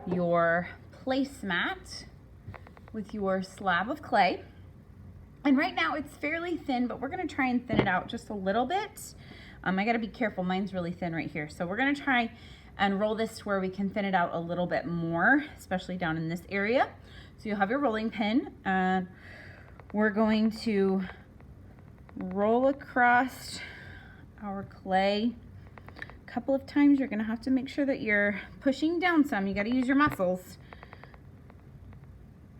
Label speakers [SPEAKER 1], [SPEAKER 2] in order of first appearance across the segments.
[SPEAKER 1] your placemat with your slab of clay. And right now it's fairly thin, but we're gonna try and thin it out just a little bit. I gotta be careful, mine's really thin right here. So we're gonna try and roll this to where we can thin it out a little bit more, especially down in this area. So you'll have your rolling pin, and we're going to roll across our clay a couple of times. You're gonna have to make sure that you're pushing down some. You gotta use your muscles.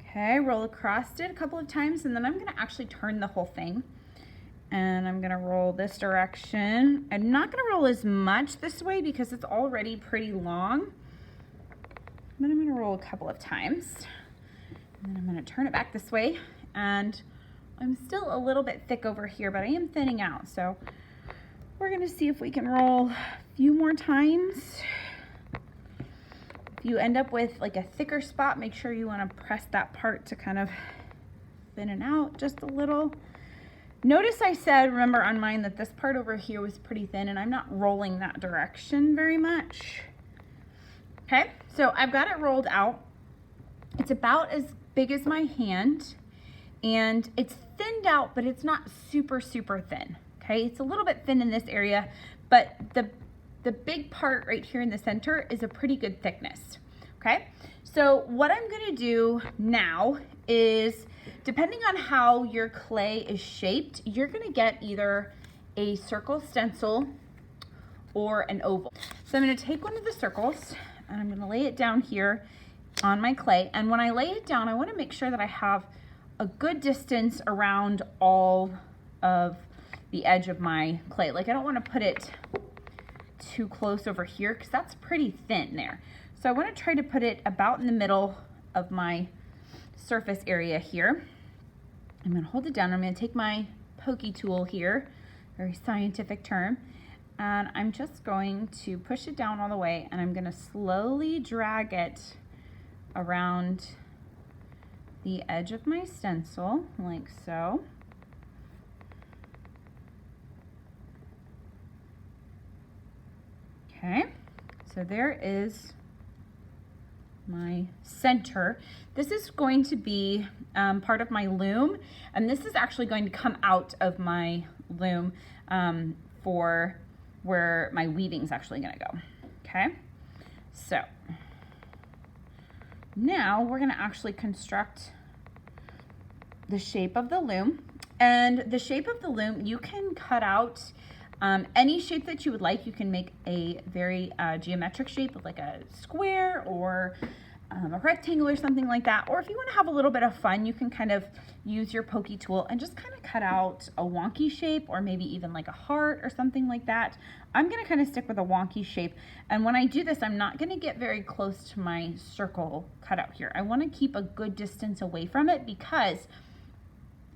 [SPEAKER 1] Okay, roll across it a couple of times, and then I'm gonna actually turn the whole thing. And I'm gonna roll this direction. I'm not gonna roll as much this way because it's already pretty long, but I'm gonna roll a couple of times. And then I'm gonna turn it back this way, and I'm still a little bit thick over here, but I am thinning out. So we're gonna see if we can roll a few more times. If you end up with like a thicker spot, make sure you wanna press that part to kind of thin it out just a little. Notice I said, remember on mine, that this part over here was pretty thin, and I'm not rolling that direction very much. Okay, so I've got it rolled out. It's about as big as my hand, and it's thinned out, but it's not super, super thin. Okay, it's a little bit thin in this area, but the big part right here in the center is a pretty good thickness. Okay, so what I'm gonna do now is, depending on how your clay is shaped, you're gonna get either a circle stencil or an oval. So I'm gonna take one of the circles and I'm gonna lay it down here on my clay. And when I lay it down, I wanna make sure that I have a good distance around all of the edge of my clay. Like, I don't wanna put it too close over here because that's pretty thin there. So I wanna try to put it about in the middle of my surface area here. I'm gonna hold it down. I'm gonna take my pokey tool here, very scientific term, and I'm just going to push it down all the way, and I'm gonna slowly drag it around the edge of my stencil, like so. Okay, so there is my center. This is going to be part of my loom, and this is actually going to come out of my loom for where my weaving is actually going to go. Okay, so now we're going to actually construct the shape of the loom. And the shape of the loom, you can cut out any shape that you would like. You can make a very geometric shape, like a square or a rectangle or something like that. Or if you want to have a little bit of fun, you can kind of use your pokey tool and just kind of cut out a wonky shape, or maybe even like a heart or something like that. I'm going to kind of stick with a wonky shape. And when I do this, I'm not going to get very close to my circle cutout here. I want to keep a good distance away from it because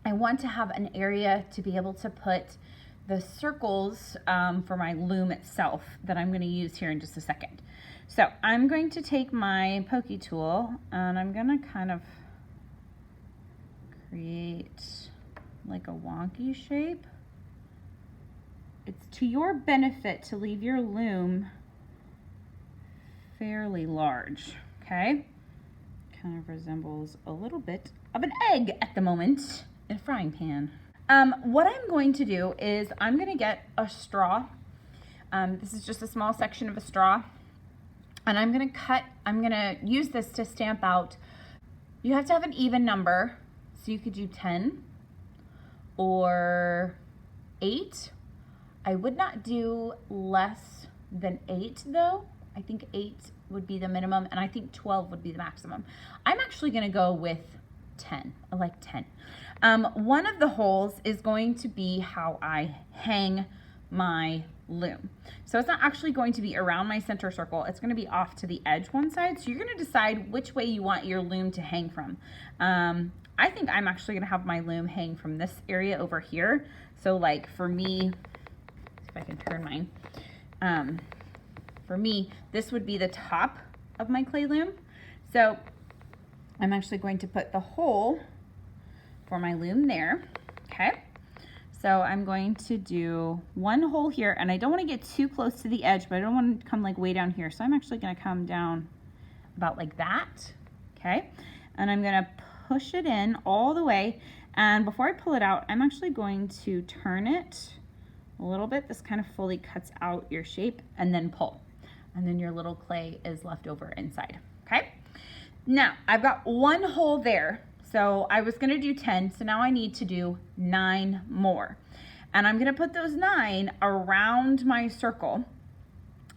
[SPEAKER 1] I want to have an area to be able to put the circles for my loom itself that I'm going to use here in just a second. So I'm going to take my pokey tool and I'm going to kind of create like a wonky shape. It's to your benefit to leave your loom fairly large, okay? Kind of resembles a little bit of an egg at the moment in a frying pan. What I'm going to do is I'm going to get a straw. This is just a small section of a straw. And I'm going to use this to stamp out. You have to have an even number. So you could do 10 or 8. I would not do less than 8 though. I think 8 would be the minimum, and I think 12 would be the maximum. I'm actually going to go with 10. I like 10. One of the holes is going to be how I hang my loom. So it's not actually going to be around my center circle. It's going to be off to the edge one side. So you're going to decide which way you want your loom to hang from. I think I'm actually going to have my loom hang from this area over here. So like for me, if I can turn mine, for me, this would be the top of my clay loom. So I'm actually going to put the hole for my loom there, okay? So I'm going to do one hole here, and I don't want to get too close to the edge, but I don't want to come like way down here. So I'm actually going to come down about like that, okay? And I'm gonna push it in all the way. And before I pull it out, I'm actually going to turn it a little bit. This kind of fully cuts out your shape, and then pull. And then your little clay is left over inside, okay? Now, I've got one hole there. So I was gonna do 10, so now I need to do 9 more. And I'm gonna put those 9 around my circle.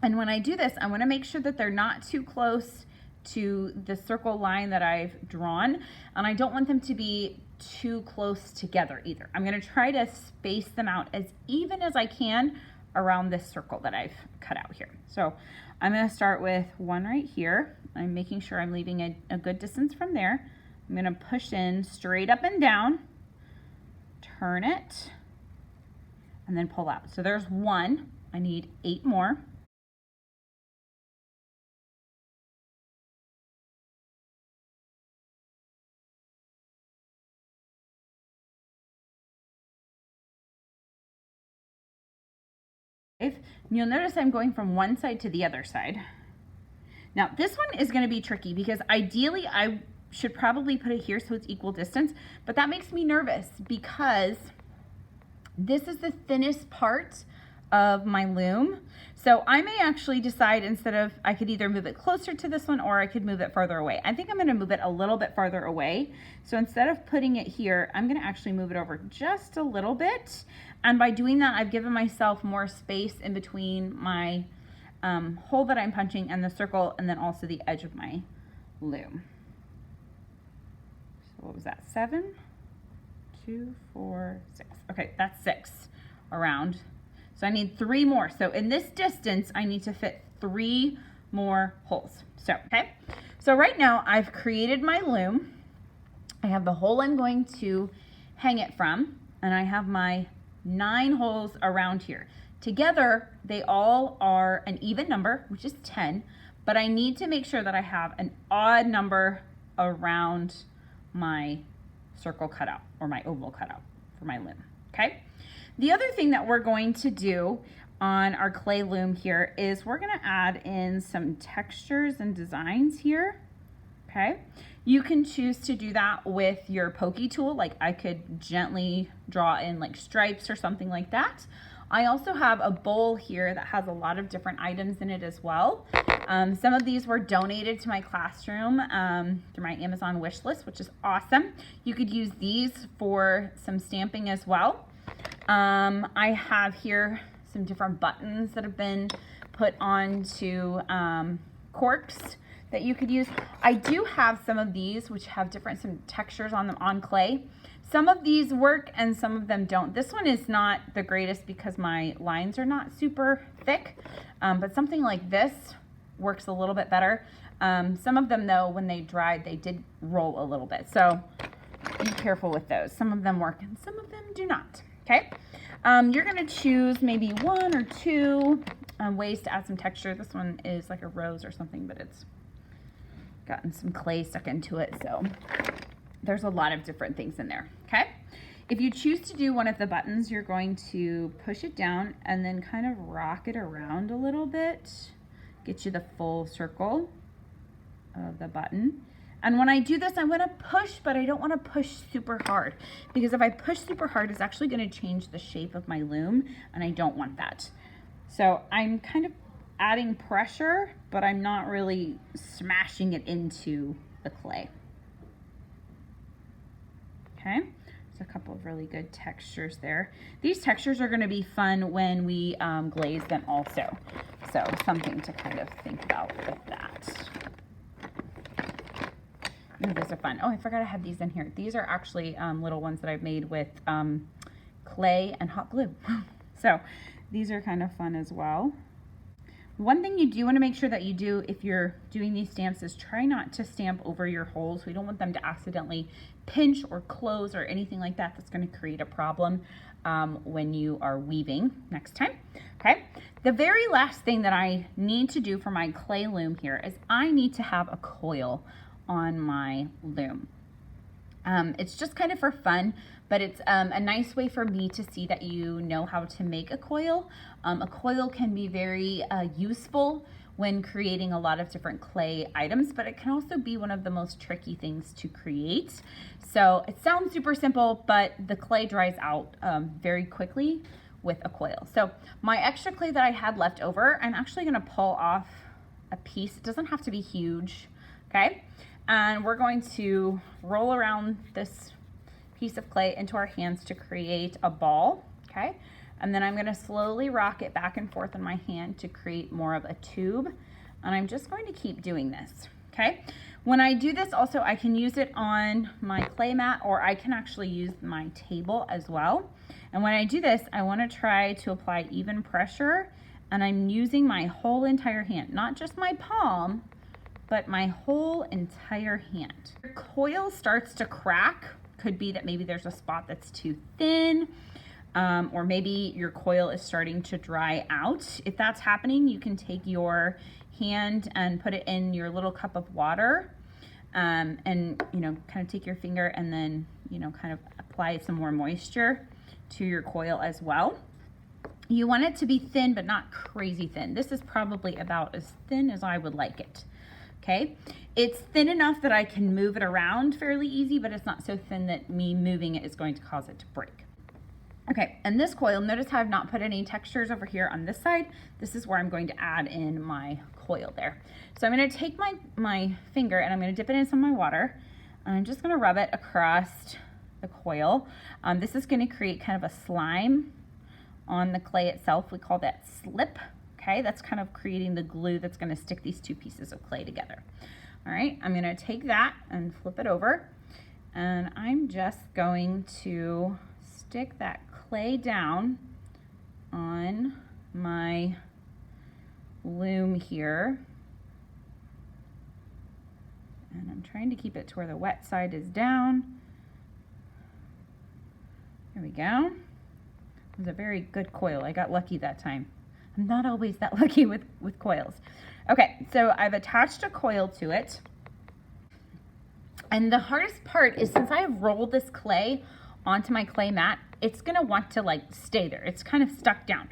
[SPEAKER 1] And when I do this, I wanna make sure that they're not too close to the circle line that I've drawn. And I don't want them to be too close together either. I'm gonna try to space them out as even as I can around this circle that I've cut out here. So I'm gonna start with one right here. I'm making sure I'm leaving a good distance from there. I'm gonna push in straight up and down, turn it, and then pull out. So there's 1, I need 8 more. You'll notice I'm going from one side to the other side. Now this one is gonna be tricky because ideally I should probably put it here so it's equal distance, but that makes me nervous because this is the thinnest part of my loom. So I may actually decide instead of, I could either move it closer to this one or I could move it farther away. I think I'm gonna move it a little bit farther away. So instead of putting it here, I'm gonna actually move it over just a little bit. And by doing that, I've given myself more space in between my hole that I'm punching and the circle, and then also the edge of my loom. So what was that, 7, 2, 4, 6. Okay, that's 6 around. So I need 3 more. So in this distance, I need to fit 3 more holes. So, okay. So right now I've created my loom. I have the hole I'm going to hang it from, and I have my 9 holes around here. Together, they all are an even number, which is 10, but I need to make sure that I have an odd number around my circle cutout or my oval cutout for my loom, okay? The other thing that we're going to do on our clay loom here is we're gonna add in some textures and designs here, okay? You can choose to do that with your pokey tool, like I could gently draw in like stripes or something like that. I also have a bowl here that has a lot of different items in it as well. Some of these were donated to my classroom through my Amazon wish list, which is awesome. You could use these for some stamping as well. I have here some different buttons that have been put onto corks that you could use. I do have some of these which have some textures on them on clay. Some of these work and some of them don't. This one is not the greatest because my lines are not super thick, but something like this works a little bit better. Some of them though, when they dried, they did roll a little bit. So be careful with those. Some of them work and some of them do not, okay? You're gonna choose maybe 1 or 2 ways to add some texture. This one is like a rose or something, but it's gotten some clay stuck into it. So there's a lot of different things in there, okay? If you choose to do one of the buttons, you're going to push it down and then kind of rock it around a little bit, get you the full circle of the button. And when I do this, I want to push, but I don't want to push super hard because if I push super hard, it's actually going to change the shape of my loom, and I don't want that. So I'm kind of adding pressure, but I'm not really smashing it into the clay. Okay, so a couple of really good textures there. These textures are going to be fun when we glaze them also. So something to kind of think about with that. Ooh, those are fun. Oh, I forgot I had these in here. These are actually little ones that I've made with clay and hot glue. So these are kind of fun as well. One thing you do want to make sure that you do if you're doing these stamps is try not to stamp over your holes. We don't want them to accidentally pinch or close or anything like that. That's going to create a problem when you are weaving next time. Okay. The very last thing that I need to do for my clay loom here is I need to have a coil on my loom. It's just kind of for fun, but it's a nice way for me to see that you know how to make a coil. A coil can be very useful when creating a lot of different clay items, but it can also be one of the most tricky things to create. So it sounds super simple, but the clay dries out very quickly with a coil. So my extra clay that I had left over, I'm actually gonna pull off a piece. It doesn't have to be huge, okay? And we're going to roll around this piece of clay into our hands to create a ball, okay? And then I'm gonna slowly rock it back and forth in my hand to create more of a tube. And I'm just going to keep doing this, okay? When I do this also, I can use it on my clay mat, or I can actually use my table as well. And when I do this, I wanna try to apply even pressure, and I'm using my whole entire hand, not just my palm, but my whole entire hand. Your coil starts to crack. Could be that maybe there's a spot that's too thin, or maybe your coil is starting to dry out. If that's happening, you can take your hand and put it in your little cup of water, and kind of take your finger and then kind of apply some more moisture to your coil as well. You want it to be thin, but not crazy thin. This is probably about as thin as I would like it. Okay, it's thin enough that I can move it around fairly easy, but it's not so thin that me moving it is going to cause it to break. Okay, and this coil, notice how I've not put any textures over here on this side. This is where I'm going to add in my coil there. So I'm gonna take my finger and I'm gonna dip it in some of my water. And I'm just gonna rub it across the coil. This is gonna create kind of a slime on the clay itself. We call that slip. Okay, that's kind of creating the glue that's gonna stick these two pieces of clay together. All right, I'm gonna take that and flip it over, and I'm just going to stick that clay down on my loom here. And I'm trying to keep it to where the wet side is down. There we go. It was a very good coil. I got lucky that time. I'm not always that lucky with coils. Okay, so I've attached a coil to it. And the hardest part is, since I have rolled this clay onto my clay mat, it's gonna want to like stay there. It's kind of stuck down.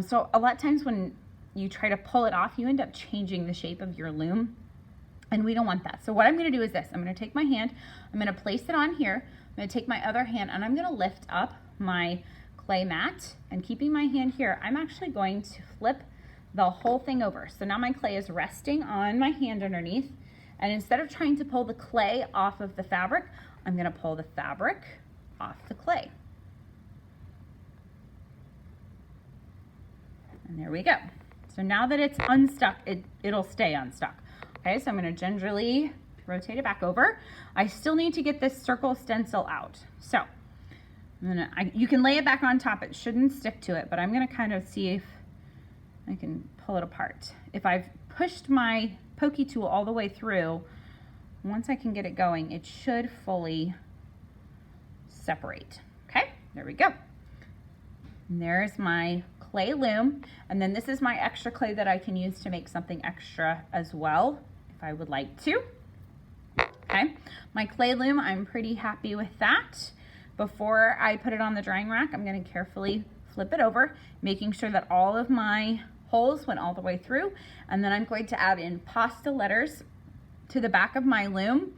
[SPEAKER 1] So a lot of times when you try to pull it off, you end up changing the shape of your loom, and we don't want that. So what I'm gonna do is this. I'm gonna take my hand, I'm gonna place it on here. I'm gonna take my other hand and I'm gonna lift up my clay mat, and keeping my hand here, I'm actually going to flip the whole thing over. So now my clay is resting on my hand underneath, and instead of trying to pull the clay off of the fabric, I'm gonna pull the fabric off the clay. And there we go. So now that it's unstuck, it'll stay unstuck. Okay, so I'm gonna gingerly rotate it back over. I still need to get this circle stencil out. So you can lay it back on top. It shouldn't stick to it, but I'm gonna kind of see if I can pull it apart. If I've pushed my pokey tool all the way through, once I can get it going, it should fully separate. Okay, there we go. And there's my clay loom. And then this is my extra clay that I can use to make something extra as well, if I would like to. Okay, my clay loom, I'm pretty happy with that. Before I put it on the drying rack, I'm gonna carefully flip it over, making sure that all of my holes went all the way through. And then I'm going to add in pasta letters to the back of my loom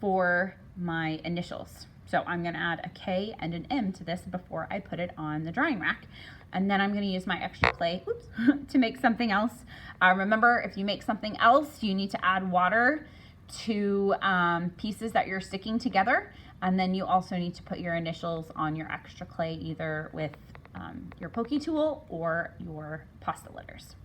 [SPEAKER 1] for my initials. So I'm gonna add a K and an M to this before I put it on the drying rack. And then I'm gonna use my extra clay to make something else. Remember, if you make something else, you need to add water to pieces that you're sticking together. And then you also need to put your initials on your extra clay, either with your pokey tool or your pasta letters.